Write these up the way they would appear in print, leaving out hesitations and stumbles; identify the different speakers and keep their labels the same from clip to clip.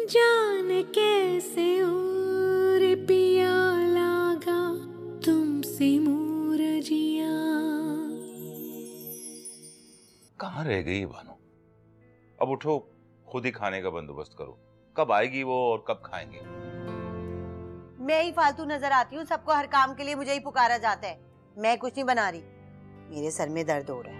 Speaker 1: जाने कैसे और पिया लागा तुमसे मोरजिया।
Speaker 2: कहाँ रह गई भानु? अब उठो, खुद ही खाने का बंदोबस्त करो। कब आएगी वो और कब खाएंगे?
Speaker 3: मैं ही फालतू नजर आती हूँ सबको, हर काम के लिए मुझे ही पुकारा जाता है। मैं कुछ नहीं बना रही, मेरे सर में दर्द हो रहा है।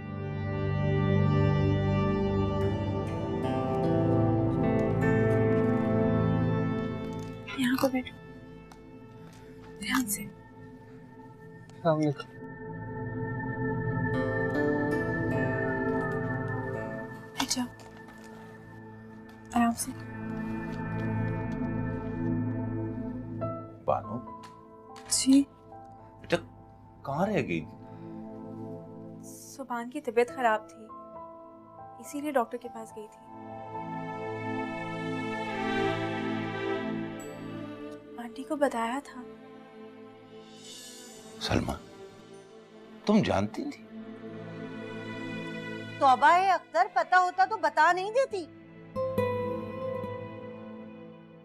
Speaker 4: यहाँ पे बैठो ध्यान से। बैठ जाओ आराम से।
Speaker 2: भानु
Speaker 4: जी
Speaker 2: बेटा, कहाँ रह गई?
Speaker 4: सुभान की तबीयत खराब थी, इसीलिए डॉक्टर के पास गई थी। आंटी को बताया था।
Speaker 2: सलमा, तुम जानती थी?
Speaker 3: तौबा है अख्तर, पता होता तो बता नहीं देती।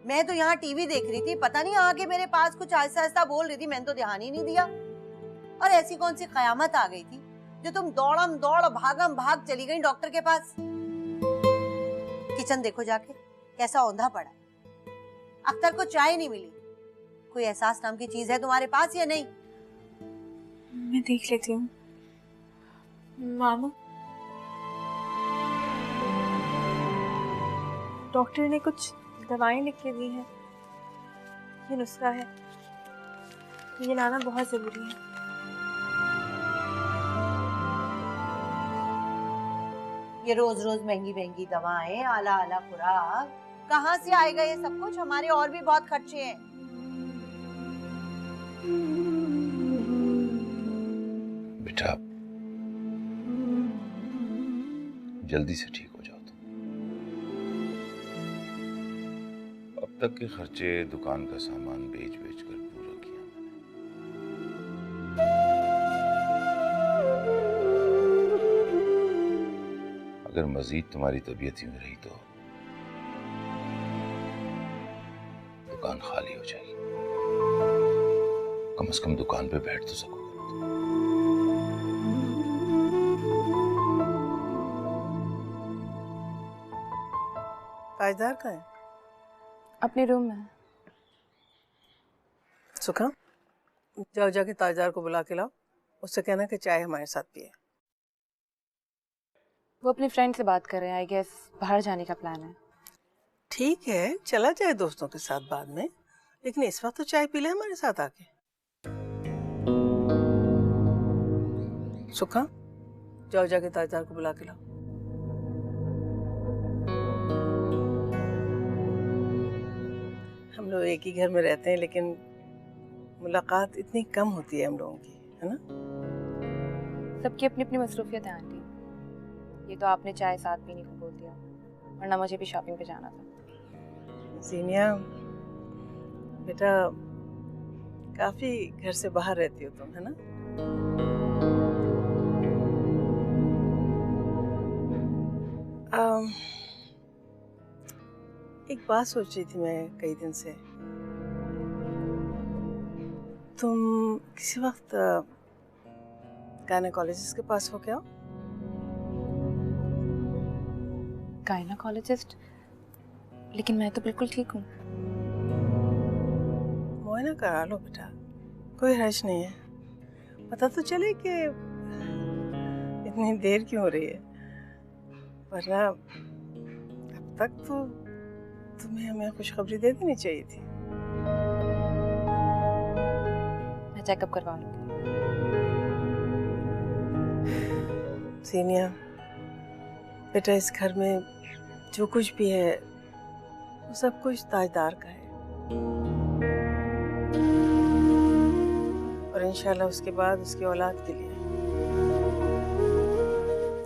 Speaker 3: मैं तो यहाँ टीवी देख रही थी, पता नहीं आके मेरे पास कुछ आहिस्ता आहिस्ता बोल रही थी, मैंने तो ध्यान ही नहीं दिया। और ऐसी कौन सी कयामत आ गई थी जो तुम दौड़म दौड़ भागम भाग चली गई डॉक्टर के पास? किचन देखो जाके कैसा औंधा पड़ा। अख्तर को चाय नहीं मिली। कोई एहसास नाम की चीज है तुम्हारे पास या नहीं?
Speaker 4: मैं देख लेती हूँ। मामू, डॉक्टर ने कुछ दवाएं लिख के दी हैं। ये नुस्खा है, ये लाना बहुत जरूरी है।
Speaker 3: ये रोज रोज महंगी महंगी दवाएं, आला आला खुराक, कहाँ से आएगा ये सब कुछ? हमारे और भी बहुत खर्चे हैं।
Speaker 2: बेटा, जल्दी से ठीक हो जाओ तुम। अब तक के खर्चे दुकान का सामान बेच बेच कर पूरा किया मैंने। अगर मजीद तुम्हारी तबीयत यूं रही तो दुकान खाली हो जाएगी। कम से कम दुकान पे बैठ तो सको।
Speaker 5: ताजदार का है?
Speaker 4: अपने रूम में।
Speaker 5: सुखा, जाओ जाके ताजदार को बुला के लाओ, उससे कहना कि चाय हमारे साथ पिए।
Speaker 6: वो अपनी फ्रेंड से बात कर रहे हैं, आई गेस बाहर जाने का प्लान है।
Speaker 5: ठीक है, चला जाए दोस्तों के साथ बाद में, लेकिन इस वक्त तो चाय पी ले हमारे साथ आके। सुखा, जाओ जाके ताजदार को बुला के लाओ। हम लोग एक ही घर में रहते हैं, लेकिन मुलाकात इतनी कम होती है हम लोगों की, है ना?
Speaker 6: सबकी अपनी अपनी मसरूफियत है आंटी। ये तो आपने चाय साथ पीने को बोल दिया, वरना मुझे भी शॉपिंग पे जाना था।
Speaker 5: जीनिया बेटा, काफी घर से बाहर रहती हो तुम, है ना? एक बात सोच रही थी मैं कई दिन से। तुम किसी वक्त गायनेकोलॉजिस्ट के पास हो क्या?
Speaker 6: गायनेकोलॉजिस्ट? लेकिन मैं तो बिल्कुल ठीक हूँ।
Speaker 5: मुआयना करा लो बेटा, कोई हर्ज नहीं है। पता तो चले कि इतनी देर क्यों हो रही है, वरना अब तक तो तुम्हें हमें खुशखबरी दे देनी चाहिए थी।
Speaker 6: मैं चेकअप करवा लूंगी।
Speaker 5: सीनिया बेटा, इस घर में जो कुछ भी है वो सब कुछ ताजदार का है, और इंशाल्लाह उसके बाद उसकी औलाद के लिए।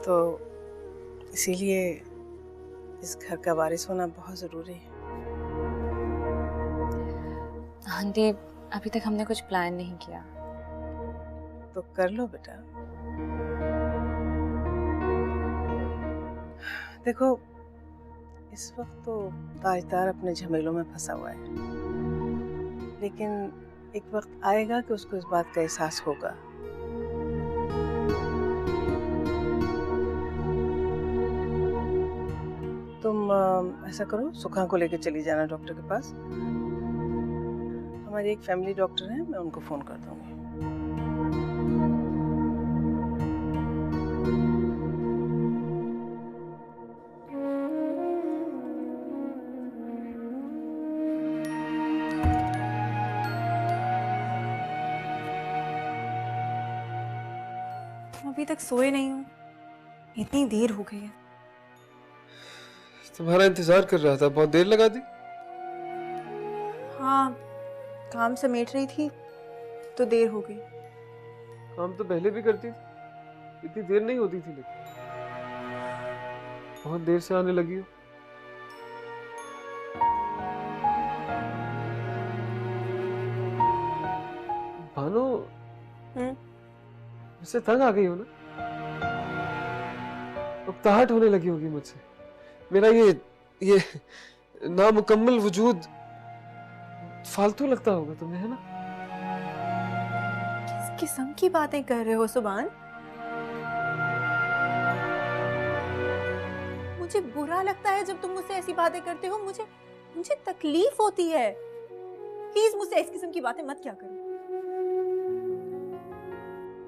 Speaker 5: तो इसीलिए इस घर का वारिस होना बहुत जरूरी है।
Speaker 6: आंटी, अभी तक हमने कुछ प्लान नहीं किया।
Speaker 5: तो कर लो बेटा। देखो, इस वक्त तो ताजदार अपने झमेलों में फंसा हुआ है, लेकिन एक वक्त आएगा कि उसको इस बात का एहसास होगा। तुम ऐसा करो, सुखा को लेकर चली जाना डॉक्टर के पास। हमारी एक फैमिली डॉक्टर है, मैं उनको फोन कर दूंगी।
Speaker 4: अभी तक सोए नहीं हूँ, इतनी देर हो गई है।
Speaker 7: तुम्हारा इंतजार कर रहा था, बहुत देर लगा दी।
Speaker 4: हाँ, काम समेट रही थी तो देर हो गई।
Speaker 7: काम तो पहले भी करती थी, इतनी देर नहीं होती थी, लेकिन बहुत देर से आने लगी हो। भानु, मुझसे तंग आ गई हो ना? अब ताहट होने लगी होगी मुझसे। मेरा ये नामुकम्मल वजूद फालतू लगता होगा तुम्हें, है ना?
Speaker 4: किस किस्म की बातें कर रहे हो सुभान? मुझे बुरा लगता है जब तुम मुझसे ऐसी बातें करते हो। मुझे तकलीफ होती है। प्लीज मुझसे इस किस्म की बातें मत क्या करो।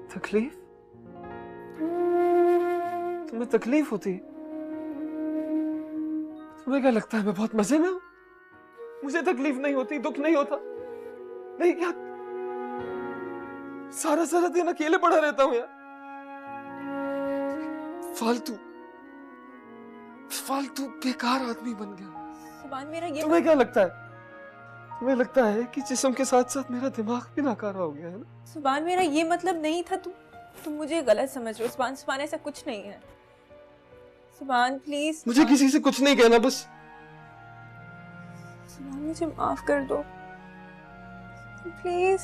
Speaker 7: तकलीफ? तुम्हें तकलीफ होती है? तुम्हें क्या लगता है मैं बहुत मजे में हूं? मुझे तकलीफ नहीं होती, दुख नहीं होता? नहीं क्या सारा सारा दिन अकेले पड़ा रहता हूं यार? फालतू फालतू बेकार आदमी बन गया।
Speaker 4: सुभान, मेरा ये
Speaker 7: तुम्हें क्या लगता है? तुम्हें लगता है कि जिस्म के साथ साथ मेरा दिमाग भी नाकारा हो गया है ना?
Speaker 4: सुभान, मेरा ये मतलब नहीं था। तुम मुझे गलत समझ रहे हो। सुभान, ऐसा कुछ नहीं है। सुभान प्लीज।
Speaker 7: मुझे किसी से कुछ नहीं कहना, बस।
Speaker 4: सुभान, मुझे माफ कर दो प्लीज।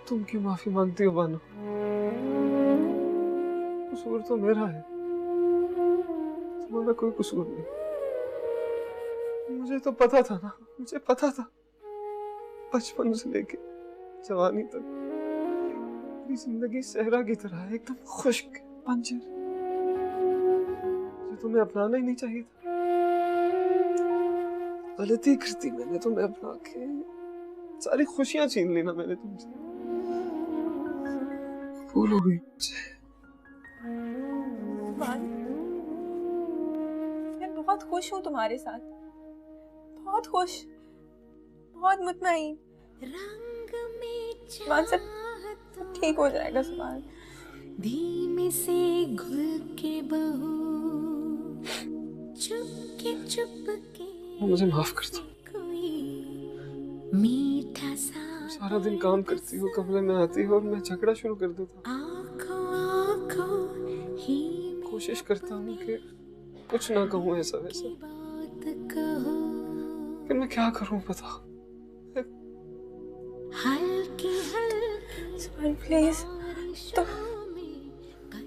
Speaker 7: तुम क्यों माफी मांगती हो बानो? कसूर तो मेरा है, तुम्हारा कोई कसूर नहीं। मुझे तो पता था ना, मुझे पता था बचपन से लेके जवानी तक मेरी जिंदगी सहरा की तरह है, एकदम खुश्क बंजर। मुझे तुम्हें अपनाना ही नहीं चाहिए था। गलती करती मैंने तुम्हें अपना के, सारी खुशियां छीन ली ना मैंने तुमसे। भूल हो गई मुझे।
Speaker 4: मैं बहुत खुश हूँ तुम्हारे साथ, बहुत खुश, बहुत मुतमईन। सुभान, सब ठीक हो जाएगा सुभान।
Speaker 1: धीमे से घुल के बहू चुपके
Speaker 7: मुझे माफ कर दो।
Speaker 1: मीठा सा
Speaker 7: सारा दिन काम करती हो, कमरे में आती हो और मैं झगड़ा शुरू कर देता। कोशिश करता हूँ कि कुछ ना कहूँ ऐसा वैसा, लेकिन मैं क्या करूँ बता?
Speaker 4: सुभान प्लीज,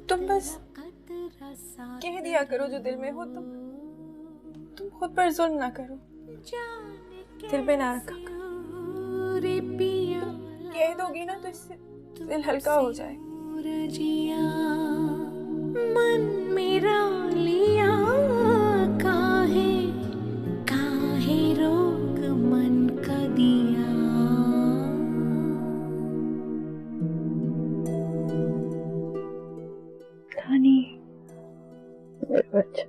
Speaker 4: तुम बस कह दिया करो जो दिल में हो। तुम खुद पर जुल्म ना करो, दिल पे ना रखा करो। कह दोगी ना तो इससे दिल हल्का हो जाए।
Speaker 1: मन मेरा लिया काहे रोग मन का दिया।
Speaker 4: कहानी अच्छा,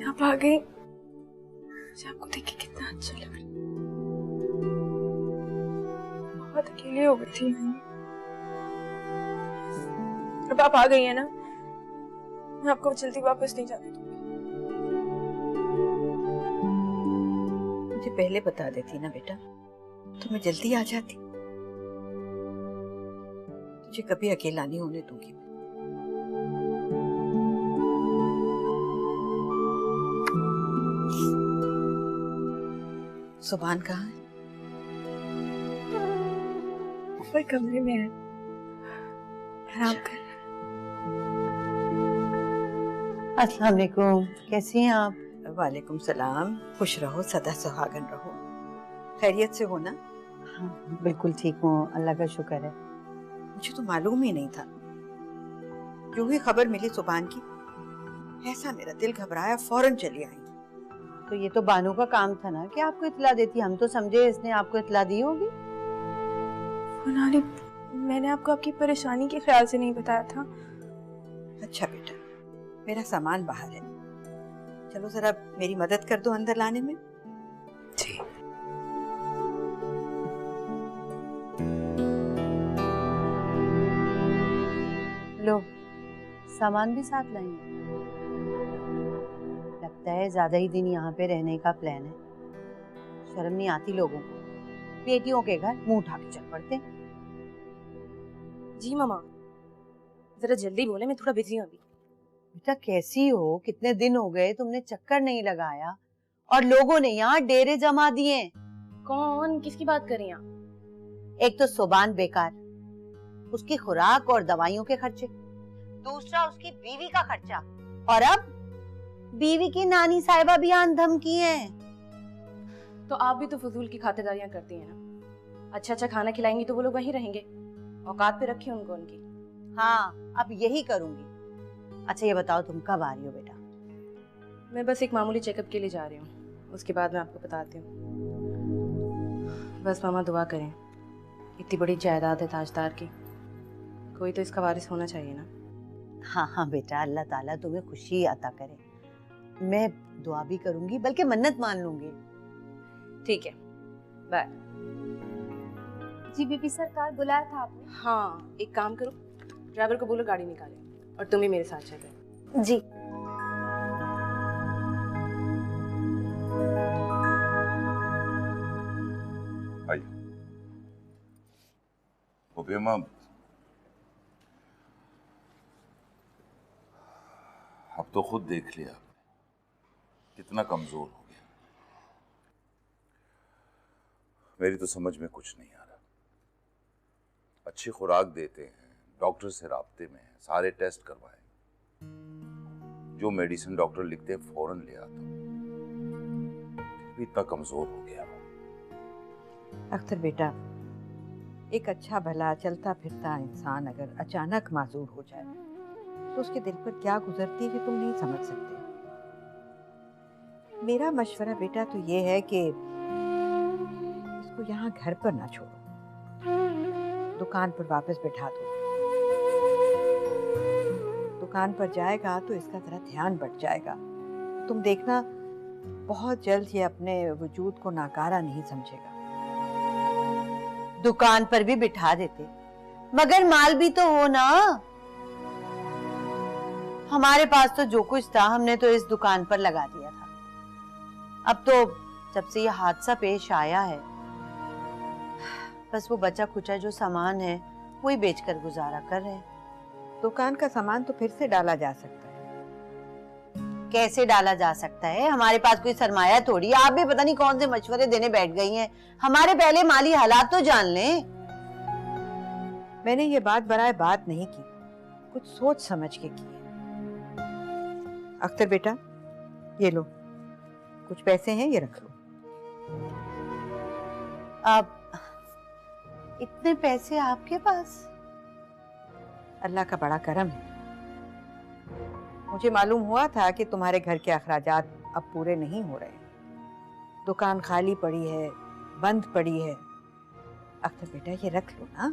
Speaker 4: आप आ गई। मुझे आपको देख के कितना अच्छा लग रहा है। बहुत अकेले हो गई थी। अब आप आ गई है ना, मैं आपको जल्दी वापस नहीं जाने दूंगी।
Speaker 8: मुझे पहले बता देती ना बेटा, तो मैं जल्दी आ जाती। तुझे कभी अकेला नहीं होने दूंगी। सुभान कहाँ है?
Speaker 4: ऊपर कमरे में है, आराम कर।
Speaker 3: अस्सलाम वालेकुम, कैसी हैं आप?
Speaker 8: वालेकुम सलाम, खुश रहो, सदा सुहागन रहो। खैरियत से हो ना?
Speaker 3: हाँ, बिल्कुल ठीक हूँ, अल्लाह का शुक्र है।
Speaker 8: मुझे तो मालूम ही नहीं था। जो ही खबर मिली सुभान की, ऐसा मेरा दिल घबराया, फौरन चली आई।
Speaker 3: तो ये तो बानू का काम था ना कि आपको इत्ला देती, हम तो समझे इसने आपको इत्ला दी होगी।
Speaker 4: नानी, मैंने आपको आपकी परेशानी के ख्याल से नहीं बताया था।
Speaker 8: अच्छा बेटा, मेरा सामान बाहर है, चलो जरा मेरी मदद कर दो अंदर लाने में।
Speaker 4: जी।
Speaker 3: लो, सामान भी साथ लाएंगे। लगता है ज्यादा ही दिन यहाँ पे रहने का प्लान है। शर्म नहीं आती लोगों को, बेटियों के घर मुंह उठा के चल पड़ते।
Speaker 6: जी मामा, जरा जल्दी बोले, मैं थोड़ा बिजी हूँ अभी।
Speaker 3: बेटा कैसी हो, कितने दिन हो गए तुमने चक्कर नहीं लगाया और लोगों ने यहाँ डेरे जमा दिए।
Speaker 6: कौन, किसकी बात कर रही हैं आप?
Speaker 3: एक तो सुभान बेकार, उसकी खुराक और दवाइयों के खर्चे, दूसरा उसकी बीवी का खर्चा, और अब बीवी की नानी साहिबा भी आन धमकी है।
Speaker 6: तो आप भी तो फजूल की खातिरदारियां करती हैं ना। अच्छा अच्छा खाना खिलाएंगी तो वो लोग वहीं रहेंगे। औकात पे रखिए उनको उनकी।
Speaker 3: हाँ, अब यही करूंगी। अच्छा ये बताओ तुम कब आ रही हो बेटा?
Speaker 6: मैं बस एक मामूली चेकअप के लिए जा रही हूँ, उसके बाद मैं आपको बताती हूँ। बस मामा दुआ करें, इतनी बड़ी जायदाद है ताजदार की, कोई तो इसका वारिस होना चाहिए ना।
Speaker 3: हाँ हाँ बेटा, अल्लाह ताला तुम्हें खुशी अता करे। मैं दुआ भी करूंगी, बल्कि मन्नत मान लूंगी।
Speaker 6: ठीक है, बाय।
Speaker 1: जी बीबी सरकार, बुलाया था आपने?
Speaker 6: हाँ, एक काम करो, ड्राइवर को बोलो गाड़ी निकाले और तुम ही मेरे साथ चलो।
Speaker 1: जी।
Speaker 2: ओपियमा, अब तो खुद देख लिया आपने कितना कमजोर हो गया। मेरी तो समझ में कुछ नहीं आ रहा। अच्छी खुराक देते हैं, डॉक्टर से राब्ते में हैं, सारे टेस्ट करवाए, जो मेडिसिन डॉक्टर लिखते हैं फौरन ले आता, फिर भी इतना कमजोर हो गया वो।
Speaker 8: अख्तर बेटा, एक अच्छा भला चलता फिरता इंसान अगर अचानक माजूर हो जाए तो उसके दिल पर क्या गुजरती है तुम नहीं समझ सकते। मेरा मशवरा बेटा तो ये है कि इसको यहाँ घर पर ना छोड़ो, दुकान पर वापस बिठा दो। दुकान पर जाएगा तो इसका जरा ध्यान बढ़ जाएगा। तुम देखना बहुत जल्द ये अपने वजूद को नाकारा नहीं समझेगा।
Speaker 3: दुकान पर भी बिठा देते, मगर माल भी तो हो ना। हमारे पास तो जो कुछ था हमने तो इस दुकान पर लगा दिया था। अब तो जब से ये हादसा पेश आया है, बस वो बचा खुचा जो सामान है वही बेचकर गुजारा कर रहे हैं।
Speaker 8: दुकान का सामान तो फिर से डाला जा सकता है।
Speaker 3: कैसे डाला जा सकता है? हमारे पास कोई सरमाया थोड़ी। आप भी पता नहीं कौन से मशवरे देने बैठ गई हैं। हमारे पहले माली हालात तो जान लें।
Speaker 8: मैंने ये बात बराए बात नहीं की, कुछ सोच समझ के की है। अख्तर बेटा, ये लो, कुछ पैसे हैं, ये रख लो।
Speaker 3: अब इतने पैसे आपके पास?
Speaker 8: अल्लाह का बड़ा करम है। मुझे मालूम हुआ था कि तुम्हारे घर के अखराजात अब पूरे नहीं हो रहे। दुकान खाली पड़ी है, बंद पड़ी है। अख्तर बेटा, ये रख लो ना,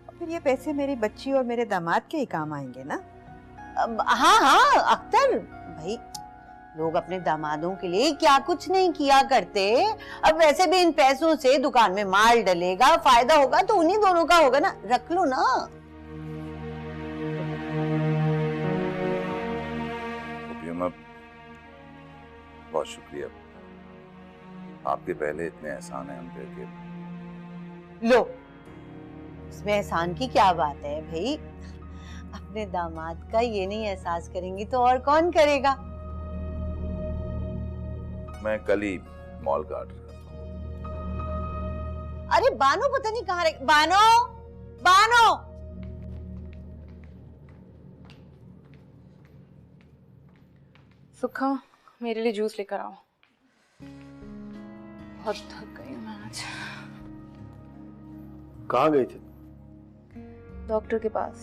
Speaker 8: और फिर ये पैसे मेरी बच्ची और मेरे दामाद के ही काम आएंगे ना।
Speaker 3: हाँ हाँ अख्तर भाई, लोग अपने दामादों के लिए क्या कुछ नहीं किया करते। अब वैसे भी इन पैसों से दुकान में माल डलेगा, फायदा होगा तो उन्हीं दोनों का होगा ना। रख लो ना।
Speaker 2: बहुत शुक्रिया, आपके पहले इतने एहसान है हम पे के।
Speaker 3: लो, इसमें एहसान की क्या बात है भाई? अपने दामाद का ये नहीं एहसास करेंगी तो और कौन करेगा?
Speaker 2: मैं कल ही मॉल का ऑर्डर कर दो।
Speaker 3: अरे बानो पता नहीं कहाँ रह बानो बानो
Speaker 6: सुखा मेरे लिए जूस लेकर आओ, बहुत थक गई हूँ मैं आज।
Speaker 9: कहाँ गई थी?
Speaker 6: डॉक्टर के पास।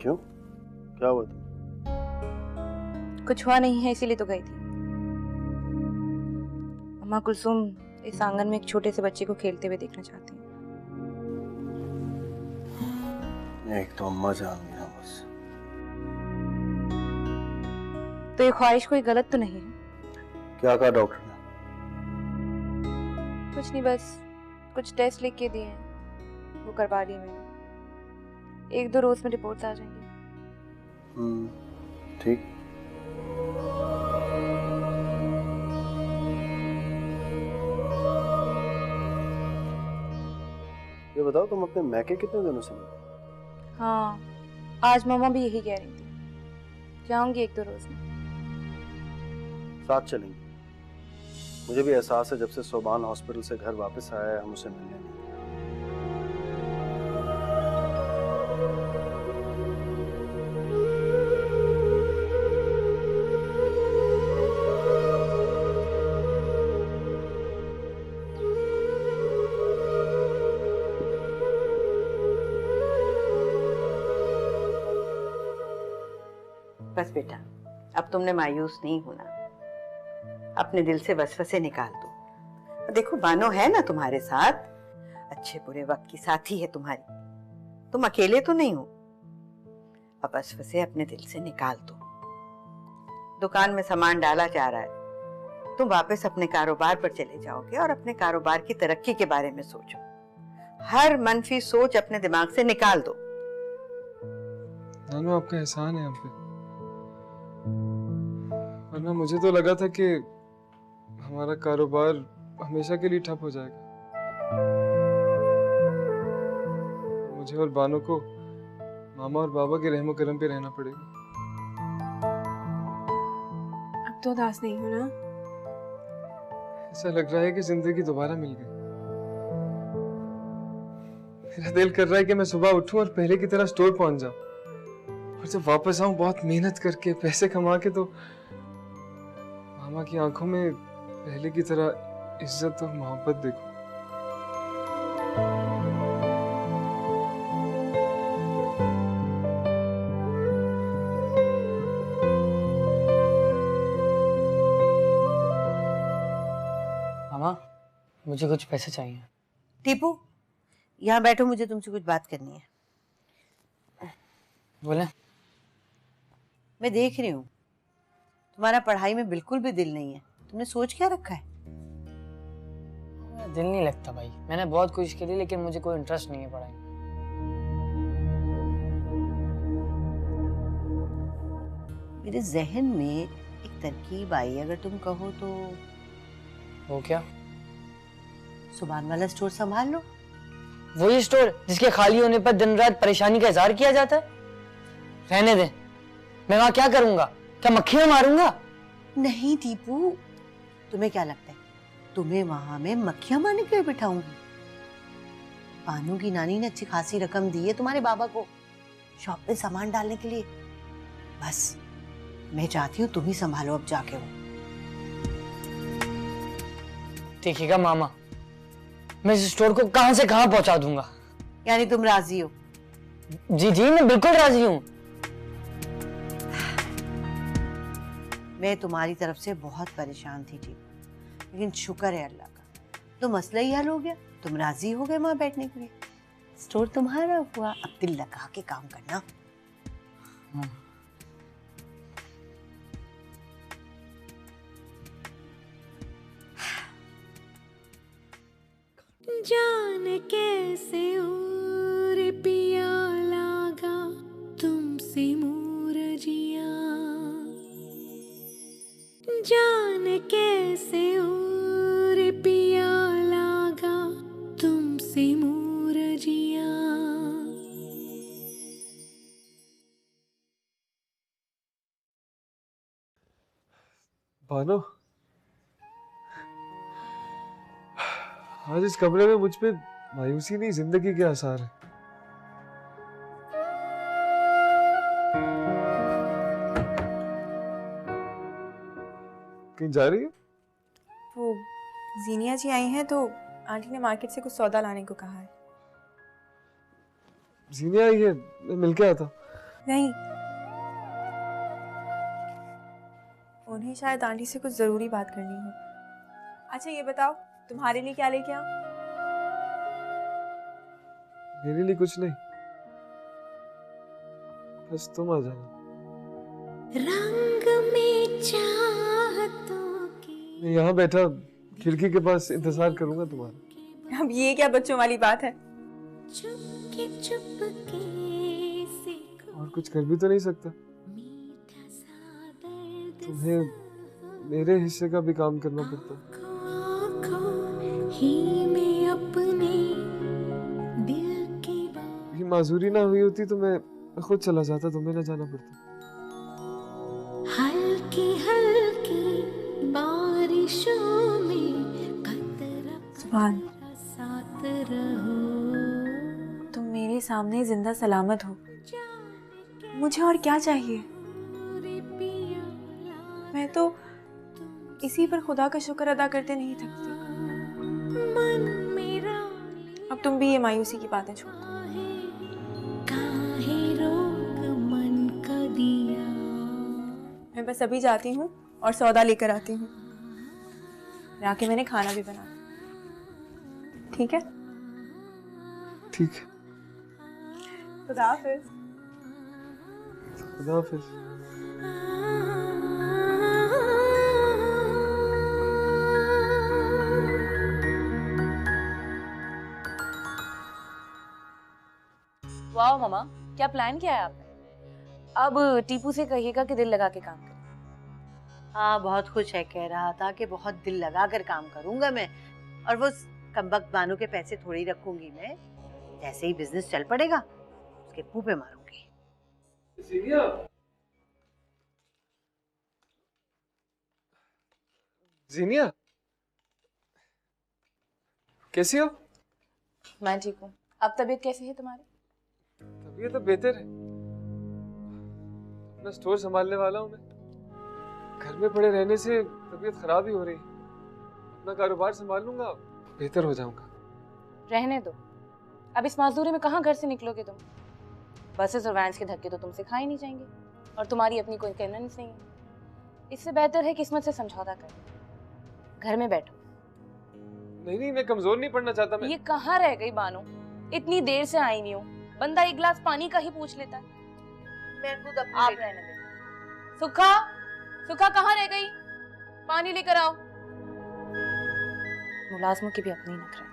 Speaker 9: क्यों, क्या हुआ था?
Speaker 6: कुछ हुआ नहीं है इसीलिए तो गई थी। अम्मा कुलसुम इस आंगन में एक छोटे से बच्चे को खेलते हुए देखना चाहती है।
Speaker 9: एक तो अम्मा जान गई ना बस।
Speaker 6: तो ये ख्वाहिश कोई गलत तो नहीं है?
Speaker 9: क्या कहा डॉक्टर ने?
Speaker 6: कुछ नहीं, बस कुछ टेस्ट लिख के दिए हैं, वो करवा लिए मैंने। 1-2 रोज में रिपोर्ट्स आ जाएंगी।
Speaker 9: ठीक। ये बताओ तुम अपने मैके कितने दिनों से नहीं?
Speaker 6: हाँ, आज मामा भी यही कह रही थी, जाऊंगी 1-2 रोज में।
Speaker 9: साथ चलेंगे। मुझे भी एहसास है जब से सोबान हॉस्पिटल से घर वापस आया है हम उसे मिलने नहीं गए।
Speaker 8: बस बेटा, अब तुमने मायूस नहीं होना, अपने दिल से वसवसे निकाल दो। देखो बानो है ना तुम्हारे साथ, अच्छे बुरे वक्त की साथी है तुम्हारी, तुम अकेले तो नहीं हो। अब वसवसे अपने दिल से निकाल दो। दुकान में सामान डाला जा रहा है, तुम वापस अपने कारोबार पर चले जाओगे और अपने कारोबार की तरक्की के बारे में सोचो। हर मनफी सोच अपने दिमाग से निकाल दो।
Speaker 7: नानू आपका एहसान है हम पे, वरना मुझे तो लगा था कि हमारा कारोबार हमेशा के लिए ठप हो जाएगा। मुझे और बानो को मामा और बाबा के रहमो करम पे रहना पड़ेगा।
Speaker 4: अब तो उदास नहीं हो ना?
Speaker 7: ऐसा लग रहा है कि जिंदगी दोबारा मिल गई। मेरा दिल कर रहा है कि मैं सुबह उठूं और पहले की तरह स्टोर पहुंच जाऊं, और जब वापस आऊं बहुत मेहनत करके पैसे कमा के, तो मामा की आंखों में पहले की तरह इज्जत और मोहब्बत देखो।
Speaker 10: मामा, मुझे कुछ पैसे चाहिए।
Speaker 3: टीपू, यहाँ बैठो, मुझे तुमसे कुछ बात करनी है।
Speaker 10: बोले।
Speaker 3: मैं देख रही हूँ तुम्हारा पढ़ाई में बिल्कुल भी दिल नहीं है। तुमने सोच क्या रखा है?
Speaker 10: दिल नहीं लगता भाई, मैंने बहुत कोशिश करी लेकिन मुझे कोई इंटरेस्ट नहीं है पढ़ाई में।
Speaker 3: मेरे जहन में एक तरकीब आई, अगर तुम कहो तो।
Speaker 10: वो क्या?
Speaker 3: सुभान वाला स्टोर संभाल लो।
Speaker 10: वही स्टोर जिसके खाली होने पर दिन रात परेशानी का इजहार किया जाता है? रहने दे, मैं वहां क्या करूंगा? क्या मक्खियां मारूंगा?
Speaker 3: नहीं टीपू, तुम्हें क्या लगता है तुम्हें वहां में मक्खियां मारने के लिए बिठाऊंगी? बानू की नानी ने अच्छी खासी रकम दी है तुम्हारे बाबा को शॉप पे सामान डालने के लिए। बस मैं चाहती हूँ तुम ही संभालो अब जाके वो।
Speaker 10: देखिएगा मामा, मैं इस स्टोर को कहां से कहां पहुंचा दूंगा।
Speaker 3: यानी तुम राजी हो?
Speaker 10: जी जी, मैं बिल्कुल राजी हूँ।
Speaker 3: मैं तुम्हारी तरफ से बहुत परेशान थी जी, लेकिन शुक्र है अल्लाह का, तो मसला ही हल हो गया। तुम राजी हो गए वहां बैठने के लिए, स्टोर तुम्हारा हुआ। अब दिल लगा के काम करना।
Speaker 11: जान कैसे और पिया लागा तुमसे मूरजिया, जान कैसे और पिया लागा तुमसे मूरजिया।
Speaker 7: बानो, आज इस कमरे में मुझ पे मायूसी नहीं, जिंदगी के आसार है। कहीं जा रही है?
Speaker 4: वो जीनिया जी आई हैं तो आंटी ने मार्केट से कुछ सौदा लाने को कहा है।
Speaker 7: जीनिया आई है, मैं मिल के आता।
Speaker 4: नहीं, उन्हें शायद आंटी से कुछ जरूरी बात करनी हो। अच्छा ये बताओ, तुम्हारे लिए क्या लेके आऊं?
Speaker 7: मेरे लिए कुछ नहीं, बस तुम आ जाना।
Speaker 11: रंग में चाहतों की
Speaker 7: मैं यहाँ बैठा खिड़की के पास इंतजार करूंगा तुम्हारा।
Speaker 4: अब ये क्या बच्चों वाली बात है?
Speaker 11: चुपके चुपके से
Speaker 7: और कुछ कर भी तो नहीं सकता,
Speaker 11: मीठा सा दर्द
Speaker 7: तुम्हें मेरे हिस्से का भी काम करना पड़ता।
Speaker 11: आँखों ही में अपने दिल की बात
Speaker 7: ये माजूरी ना हुई होती तो मैं खुद चला जाता, तुम्हें ना जाना पड़ता।
Speaker 11: हल्की हल्की बारिशों में कतरा
Speaker 4: सुभान,
Speaker 11: साथ रहो।
Speaker 4: तुम मेरे सामने जिंदा सलामत हो, मुझे और क्या चाहिए? मैं तो इसी पर खुदा का शुक्र अदा करते नहीं थकती। अब तुम भी ये मायूसी की बातें छोड़ दो।
Speaker 11: काहे रोक मन का दिया।
Speaker 4: मैं बस अभी जाती हूँ और सौदा लेकर आती हूँ। आके मैंने खाना भी बना दिया। ठीक है?
Speaker 7: ठीक है,
Speaker 4: खुदा हाफिज।
Speaker 7: खुदा हाफिज।
Speaker 6: वाह मामा, क्या प्लान किया है आपने? अब टीपू से कहिएगा कि दिल लगा के काम करे।
Speaker 3: हाँ बहुत खुश है, कह रहा था कि बहुत दिल लगा कर काम करूंगा मैं, और वो कमबख्त बानू के पैसे थोड़ी रखूंगी मैं। जैसे ही बिजनेस चल पड़ेगा उसके मुंह पे मारूंगी।
Speaker 7: जीनिया, कैसी हो?
Speaker 6: मैं ठीक हूँ। अब तबीयत कैसी है तुम्हारी?
Speaker 7: तबीयत तो बेहतर है। अपना स्टोर संभालने वाला हूँ मैं। घर में पड़े रहने से तबीयत खराब ही हो रही है। अपना कारोबार संभाल लूंगा, बेहतर हो जाऊंगा।
Speaker 6: रहने दो, अब इस मजदूरी में कहाँ घर से निकलोगे तुम? बसेस और वैन्स के धक्के तो तुमसे खा ही नहीं जाएंगे, और तुम्हारी अपनी कोई कन्वेंस नहीं है। इससे बेहतर है किस्मत से समझौता कर, घर में बैठो।
Speaker 7: नहीं नहीं, मैं कमजोर नहीं पड़ना चाहता। मैं
Speaker 6: ये कहाँ रह गई बानो? इतनी देर से आई नहीं हूँ, बंदा एक गिलास पानी का ही पूछ लेता है।
Speaker 3: मैं खुद
Speaker 6: आप रहने दे। सुखा, सुखा कहाँ रह गई? पानी लेकर आओ। मुलाजमों की भी अपनी नखरे।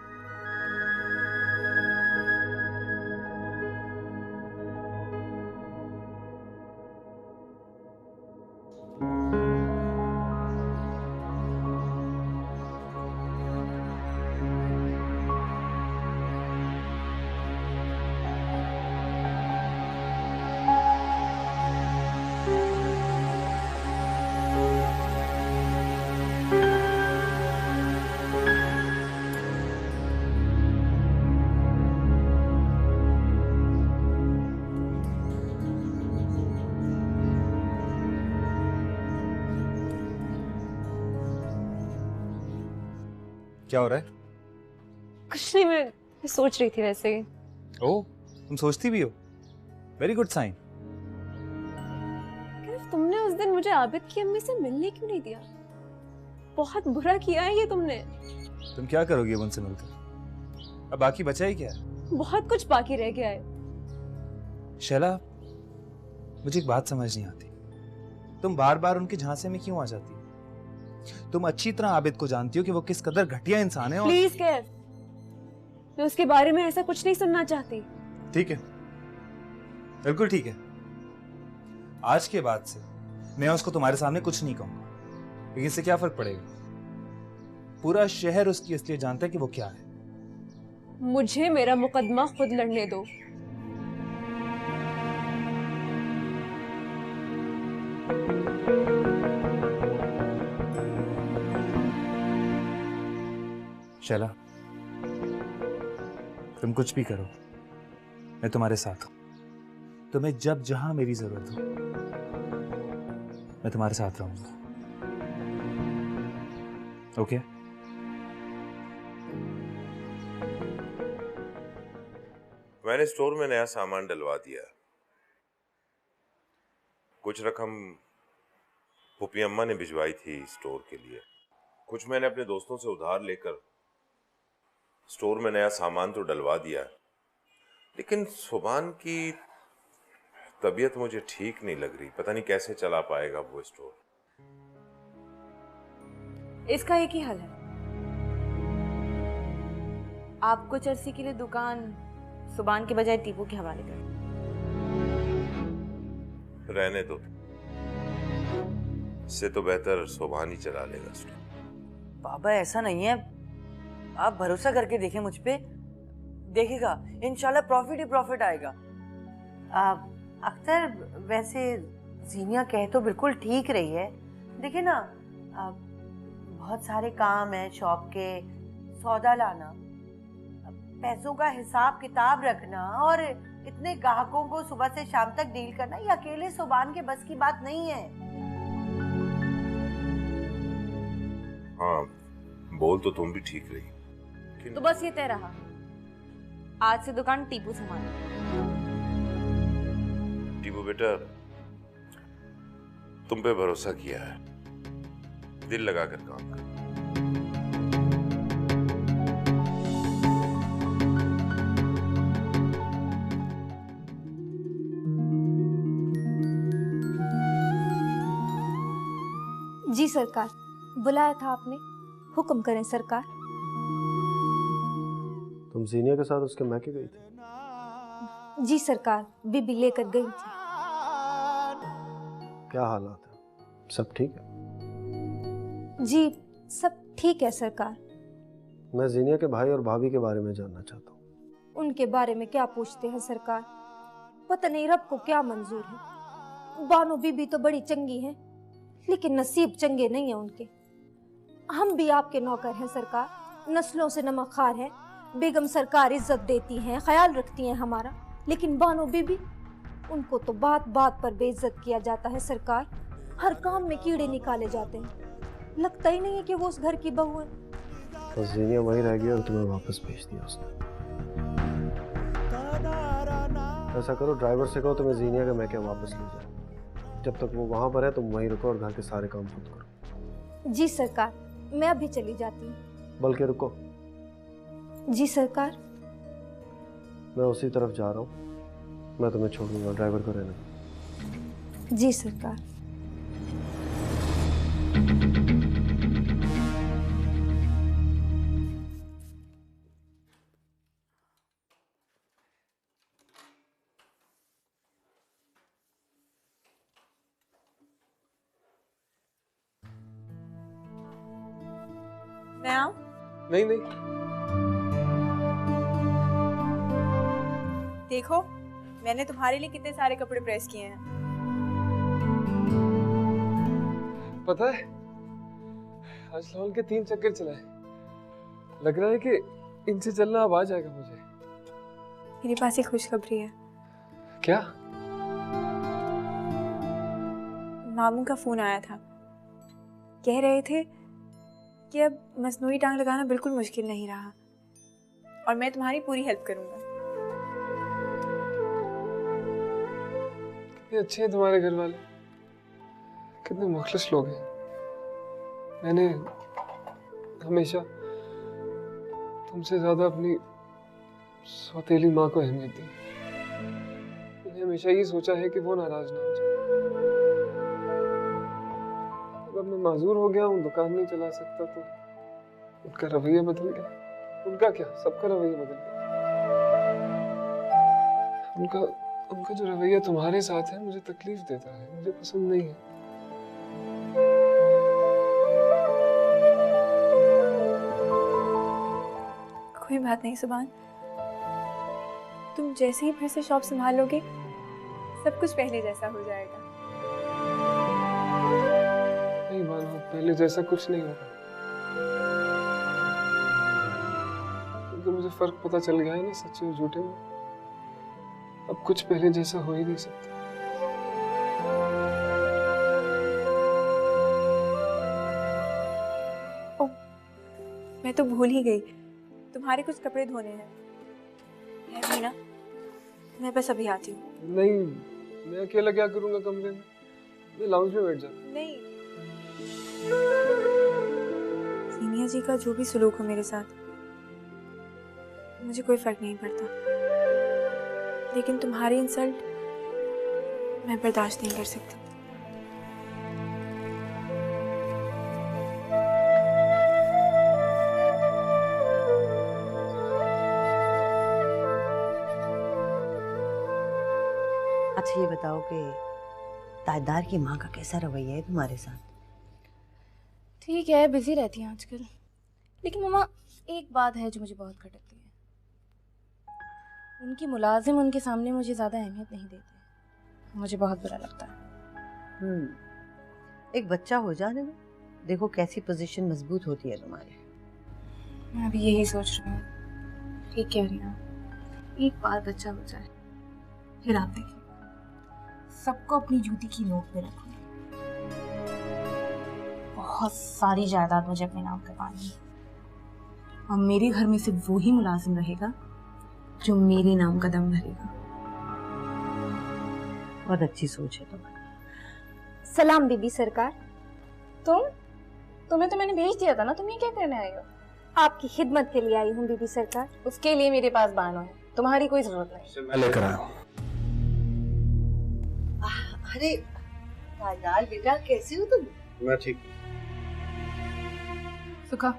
Speaker 12: क्या हो रहा है?
Speaker 13: कुछ नहीं, मैं सोच रही थी वैसे ही।
Speaker 12: ओह, तुम सोचती भी हो? Very good sign.
Speaker 13: तुमने उस दिन मुझे आबिद की अम्मी से मिलने क्यों नहीं दिया? बहुत बुरा किया है ये तुमने।
Speaker 12: तुम क्या करोगी उनसे मिलकर? अब बाकी बचा ही क्या है?
Speaker 13: बहुत कुछ बाकी रह गया है।
Speaker 12: शैला, मुझे एक बात समझ नहीं आती, तुम बार बार उनके झांसे में क्यों आ जाती हो? तुम अच्छी तरह आबिद को जानती हो कि वो किस कदर घटिया इंसान है।
Speaker 13: प्लीज कैफ, मैं उसके बारे में ऐसा कुछ नहीं सुनना चाहती।
Speaker 12: ठीक है, बिल्कुल ठीक है। आज के बाद से मैं उसको तुम्हारे सामने कुछ नहीं कहूंगा, लेकिन इससे क्या फर्क पड़ेगा? पूरा शहर उसकी असलियत जानता है कि वो क्या है।
Speaker 13: मुझे मेरा मुकदमा खुद लड़ने दो।
Speaker 12: शैला, तुम कुछ भी करो, मैं तुम्हारे साथ हूं। तुम्हें जब जहां मेरी जरूरत हो मैं तुम्हारे साथ रहूंगा। ओके?
Speaker 14: मैंने स्टोर में नया सामान डलवा दिया। कुछ रकम पुप्पी अम्मा ने भिजवाई थी स्टोर के लिए, कुछ मैंने अपने दोस्तों से उधार लेकर स्टोर में नया सामान तो डलवा दिया, लेकिन सुभान की तबीयत मुझे ठीक नहीं लग रही। पता नहीं कैसे चला पाएगा वो स्टोर।
Speaker 6: इसका एक ही हल है, आप कुछ अरसे के लिए दुकान सुभान के बजाय टीपू के हवाले कर।
Speaker 14: रहने दो, इससे तो बेहतर सुभान ही चला लेगा स्टोर।
Speaker 10: बाबा ऐसा नहीं है, आप भरोसा करके देखें मुझ पे, देखिएगा इंशाल्लाह प्रॉफिट ही प्रॉफिट आएगा।
Speaker 3: अख्तर, वैसे जीनिया कह तो बिल्कुल ठीक रही है। देखिए ना, बहुत सारे काम है शॉप के, सौदा लाना, पैसों का हिसाब किताब रखना और इतने ग्राहकों को सुबह से शाम तक डील करना, ये अकेले सुभान के बस की बात नहीं है।
Speaker 14: हाँ, बोल तो तुम भी ठीक रही।
Speaker 6: तो बस ये तय रहा, आज से दुकान टीपू संभाले।
Speaker 14: टीपू बेटा, तुम पे भरोसा किया है, दिल लगाकर काम कर।
Speaker 1: जी सरकार, बुलाया था आपने, हुक्म करें सरकार।
Speaker 9: तुम जीनिया के साथ उसके मैके गई थी?
Speaker 1: जी सरकार, बीबी लेकर गई थी।
Speaker 9: क्या हालात है, सब ठीक है?
Speaker 1: जी सब ठीक है सरकार।
Speaker 9: मैं जीनिया के भाई और भाभी के बारे में जानना चाहता हूँ।
Speaker 1: उनके बारे में क्या पूछते हैं सरकार, पता नहीं रब को क्या मंजूर है। बानो बीबी तो बड़ी चंगी है, लेकिन नसीब चंगे नहीं है उनके। हम भी आपके नौकर हैं सरकार, नस्लों से नमक खार हैं। बेगम सरकार इज्जत देती हैं, ख्याल रखती हैं हमारा, लेकिन बानो बीबी, उनको तो बात बात पर बेइज्जत किया जाता है सरकार। हर काम में कीड़े निकाले जाते हैं, लगता ही नहीं है कि वो उस घर की बहू है।
Speaker 9: तो जीनिया वहीं रह गई और तुम्हें वापस भेज दिया उसने। ऐसा करो, ड्राइवर से कहो तुम्हें जीनिया के मैके वापस ले जाए। जब तक वो वहां पर है तुम वहीं रुको और घर के सारे काम खुद करो।
Speaker 1: जी सरकार, मैं अभी चली जाती हूँ।
Speaker 9: बल्कि रुको।
Speaker 1: जी सरकार।
Speaker 9: मैं उसी तरफ जा रहा हूँ, मैं तुम्हें छोड़ूंगा, ड्राइवर को रहने दो।
Speaker 1: जी सरकार।
Speaker 4: मैं आऊं?
Speaker 7: नहीं नहीं,
Speaker 4: देखो मैंने तुम्हारे लिए कितने सारे कपड़े प्रेस किए हैं।
Speaker 7: पता है आज लॉन के 3 चक्कर चलाए, लग रहा है कि इनसे चलना अब आ जाएगा मुझे।
Speaker 4: मेरे पास एक खुशखबरी है।
Speaker 7: क्या?
Speaker 4: मामू का फोन आया था, कह रहे थे कि अब मसनूई टांग लगाना बिल्कुल मुश्किल नहीं रहा और मैं तुम्हारी पूरी हेल्प करूंगा।
Speaker 7: कितने अच्छे हैं तुम्हारे घर वाले, कितने मुखलिस लोग हैं। मैंने हमेशा तुमसे ज्यादा अपनी सौतेली माँ को अहमियत दी। मैंने हमेशा ये सोचा है कि वो नाराज ना हो जाए। अब मैं माजूर हो गया हूँ, दुकान नहीं चला सकता, तो उनका रवैया बदल गया। उनका क्या, सबका रवैया बदल गया। उनका जो रवैया तुम्हारे साथ है मुझे तकलीफ देता है, मुझे पसंद नहीं है।
Speaker 4: कोई बात नहीं सुभान, तुम जैसे ही फिर से शॉप संभालोगे सब कुछ पहले जैसा हो जाएगा।
Speaker 7: नहीं मानो, पहले जैसा कुछ नहीं होगा। अगर मुझे फर्क पता चल गया है ना सच्चे और झूठे में, अब कुछ पहले जैसा हो ही नहीं सकता।
Speaker 4: ओ, मैं तो भूल ही गई, तुम्हारे कुछ कपड़े धोने हैं। है भी ना, मैं बस अभी आती हूँ।
Speaker 7: नहीं, मैं अकेला क्या करूंगा कमरे में, मैं लाउंज में बैठ जाता।
Speaker 4: नहीं, सीनिया जी का जो भी सुलूक हो मेरे साथ, मुझे कोई फर्क नहीं पड़ता, लेकिन तुम्हारी इंसल्ट मैं बर्दाश्त नहीं कर सकती।
Speaker 3: अच्छा ये बताओ कि ताजदार की माँ का कैसा रवैया है तुम्हारे साथ?
Speaker 6: ठीक है, बिजी रहती हैं आजकल, लेकिन मम्मा एक बात है जो मुझे बहुत खटकती है। उनकी मुलाजिम उनके सामने मुझे ज़्यादा अहमियत नहीं देते, मुझे बहुत बुरा लगता है।
Speaker 3: एक बच्चा हो जाने दो, देखो कैसी पोजीशन मजबूत होती है तुम्हारी।
Speaker 6: मैं भी यही सोच रही हूँ। ठीक कह रही हूँ, एक बार बच्चा हो जाए फिर आप देखिए, सबको अपनी जूती की नोक पे रखूंगी। बहुत सारी जायदाद मुझे अपने नाम करवानी है, और मेरे घर में सिर्फ वो ही मुलाजिम रहेगा जो मेरे नाम का दम भरेगा।
Speaker 3: बहुत अच्छी सोच है तुम्हारी।
Speaker 1: सलाम बीबी सरकार।
Speaker 6: तुम्हें तो मैंने भेज दिया था ना, तुम ये क्या करने आई हो?
Speaker 1: आपकी खिदमत के लिए आई हूँ बीबी सरकार।
Speaker 6: उसके लिए मेरे पास बानो है, तुम्हारी कोई जरूरत नहीं।
Speaker 9: मैं लेकर आया हूँ।
Speaker 3: अरे ताजदार बेटा, कैसे हो तुम?
Speaker 9: मैं ठीक।
Speaker 6: सुखा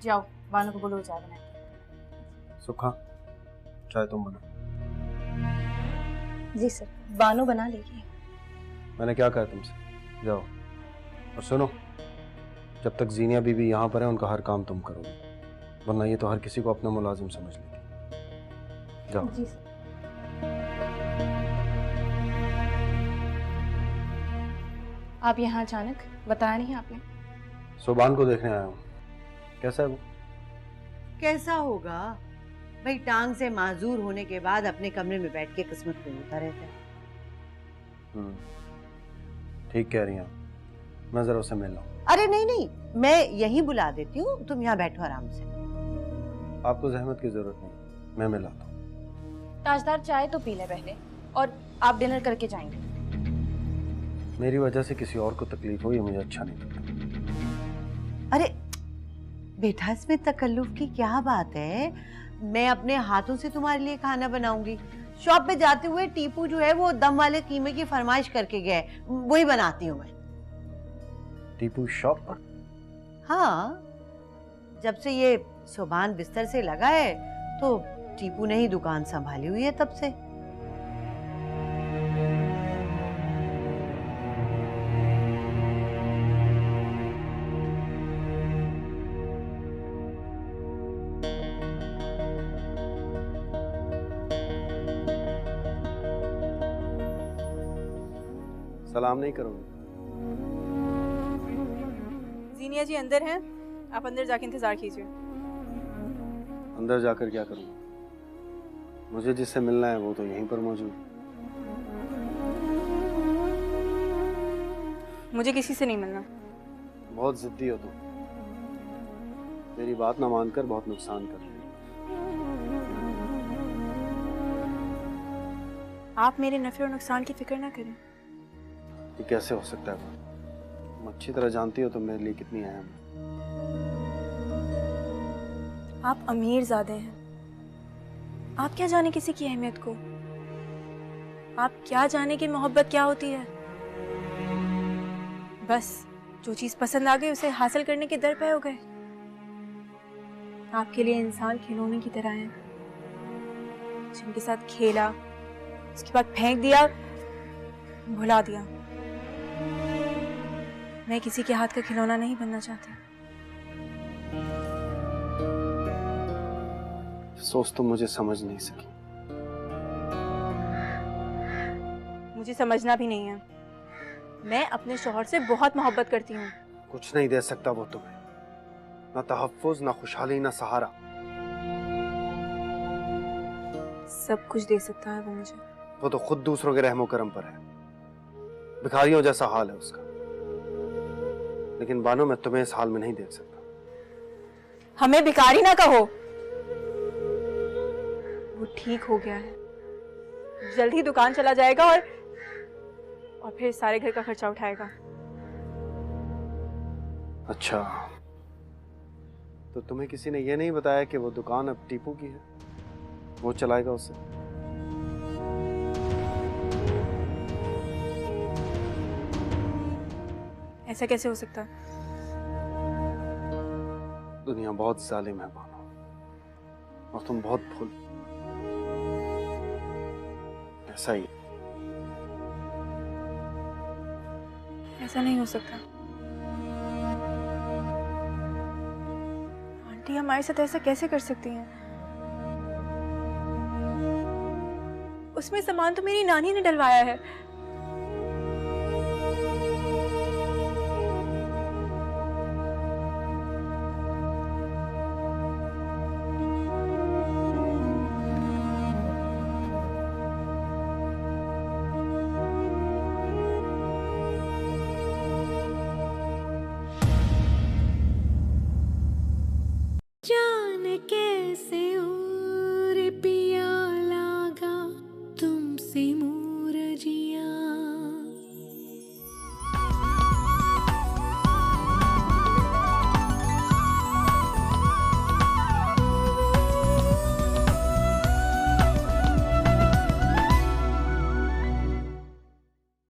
Speaker 6: जाओ, बानो को बोलो चाय बनाए।
Speaker 9: सुखा, चाय तुम बना।
Speaker 1: जी सर।
Speaker 6: बानो बना लेगी।
Speaker 9: मैंने क्या कहा तुमसे? जाओ। और सुनो, जब तक जीनिया बीबी यहाँ पर है उनका हर काम तुम करोगे, वरना ये तो हर किसी को अपना मुलाजिम समझ लेगी। जाओ।
Speaker 1: जी सर।
Speaker 6: आप यहाँ अचानक, बताया नहीं आपने?
Speaker 9: सुबान को देखने आया हूँ। कैसा है वो?
Speaker 3: कैसा होगा भाई, टांग से माजूर होने के बाद अपने कमरे में बैठ के किस्मत पे होता रहता है।
Speaker 9: ठीक कह रही हैं, मैं जरा उसे मिल लूं।
Speaker 3: अरे नहीं नहीं, मैं यहीं बुला देती हूँ, तुम यहाँ बैठो आराम से।
Speaker 9: आपको जहमत की जरूरत नहीं, मैं मिलाता हूँ।
Speaker 6: ताजदार चाय तो पी ले पहले, और आप डिनर करके जाएंगे।
Speaker 9: मेरी वजह से किसी और को तकलीफ हो ये मुझे अच्छा नहीं लगता।
Speaker 3: अरे बेटा, इसमें तकल्लुफ की क्या बात है? मैं अपने हाथों से तुम्हारे लिए खाना बनाऊंगी। शॉप पे जाते हुए टीपू जो है वो दम वाले कीमे की फरमाइश करके गए, वही बनाती हूँ मैं।
Speaker 9: टीपू शॉप पर?
Speaker 3: हाँ, जब से ये सुबान बिस्तर से लगा है तो टीपू ने ही दुकान संभाली हुई है तब से।
Speaker 9: सलाम नहीं करोगे?
Speaker 4: जीनिया जी अंदर हैं, आप अंदर जाके इंतजार कीजिए।
Speaker 9: अंदर जाकर क्या करूँगा? मुझे जिससे मिलना है वो तो यहीं पर मौजूद।
Speaker 4: मुझे किसी से नहीं मिलना।
Speaker 9: बहुत जिद्दी हो तुम, मेरी बात ना मानकर बहुत नुकसान कर रही हो।
Speaker 4: आप मेरे नफे और नुकसान की फिक्र ना करें।
Speaker 9: ये कैसे हो सकता है? तुम अच्छी तरह जानती हो तो मेरे लिए कितनी अहम है।
Speaker 4: आप अमीर ज़ादे हैं, आप क्या जाने किसी की अहमियत को? आप क्या जाने कि मोहब्बत क्या होती है? बस जो चीज़ पसंद आ गई उसे हासिल करने के दर पे हो गए। आपके लिए इंसान खिलौने की तरह है, जिनके साथ खेला, उसके बाद फेंक दिया, भुला दिया। मैं किसी के हाथ का खिलौना नहीं बनना चाहती।
Speaker 9: सोच तो मुझे समझ नहीं सकी।
Speaker 4: मुझे समझना भी नहीं है। मैं अपने शौहर से बहुत मोहब्बत करती हूँ।
Speaker 9: कुछ नहीं दे सकता वो तुम्हें, ना तहफ्फुज़, ना खुशहाली, ना सहारा।
Speaker 4: सब कुछ दे सकता है वो मुझे।
Speaker 9: वो तो खुद दूसरों के रहमो करम पर है, भिखारियों जैसा हाल है उसका। लेकिन बानो, मैं तुम्हें इस हाल में नहीं देख सकता।
Speaker 4: हमें भिखारी ना कहो। वो ठीक हो गया है, जल्द ही दुकान चला जाएगा और फिर सारे घर का खर्चा उठाएगा।
Speaker 9: अच्छा, तो तुम्हें किसी ने ये नहीं बताया कि वो दुकान अब टीपू की है, वो चलाएगा उसे?
Speaker 4: ऐसा कैसे हो सकता है?
Speaker 9: दुनिया बहुत जालिम है बानो, और तुम बहुत भूल। ऐसा ही
Speaker 4: ऐसा नहीं हो सकता। आंटी हमारे साथ ऐसा कैसे कर सकती हैं? उसमें सामान तो मेरी नानी ने डलवाया है।
Speaker 11: जान कैसे